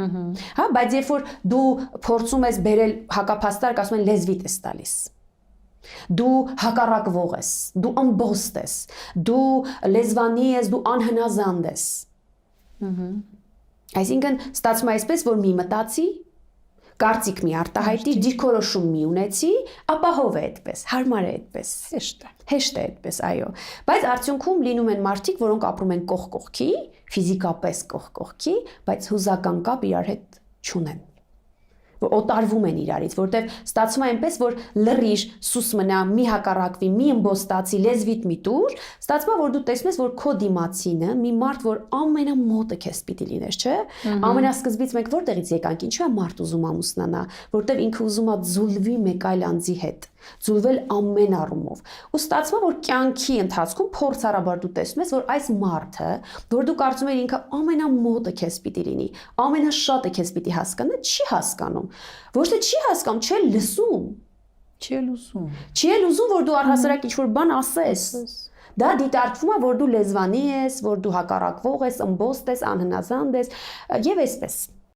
Հա, բայց երբ որ դու փորձում ես բերել հակափաստարկ, ասում են լեզվիդ ես տալիս։ Դու հակառակվող ես, դու ըմբոստ ես, դու լեզվանի ես, դու անհնազանդ ես։ Այսինքն ստացվում է այսպես, որ մի մտածի, կարծիք մի արտահայտի, դիրքորոշում մի ունեցի, ապահով է այդպես, հարմար է այդպես, հեշտ է այդպես, այո։ Բայց արդյունքում լինում են մարդիկ, որոնք ապրում են կողք կողքի, ֆիզիկապես կողք կողքի, բայց հուզական կապ իրար հետ չունեն։ Որ օտարվում են իրարից, որտեվ ստացվում է այնպես, որ լրիժ սուս մնա, մի հակառակվի, մի ըմբոստացի, լեզվիդ մի տուր, ստացվում է, որ դու տեսնում ես, որ քո դիմացինը մի մարդ, որ ամենամոտը քեզ պիտի լինես, չէ՞։ Ամենասկզբից մենք որտեղից եկանք, ինչու է մարդ ուզում ամուսնանա, որտեվ ինքը ուզում է ձուլվի մեկ այլ անձի հետ, ձուլվել ամեն առումով։ Ու ստացվում է, որ կյանքի ընթացքում փորձառաբար դու տեսնում ես, որ այս մարդը, որ դու կարծում ես ինքը ամենամոտը քեզ պիտի լինի, ամենաշատը քեզ պիտի հասկանա, չի հասկանում։ Ոչ թե չի հասկանում, չէ լսում։ Չի ուզում, որ դու առհասարակ ինչ-որ բան ասես։ Դա դիտարկվում է, որ դու լեզվանի ես, որ դու հակառակվող ես, ըմբոստ ես, անհնազանդ ես, եւ այսպես։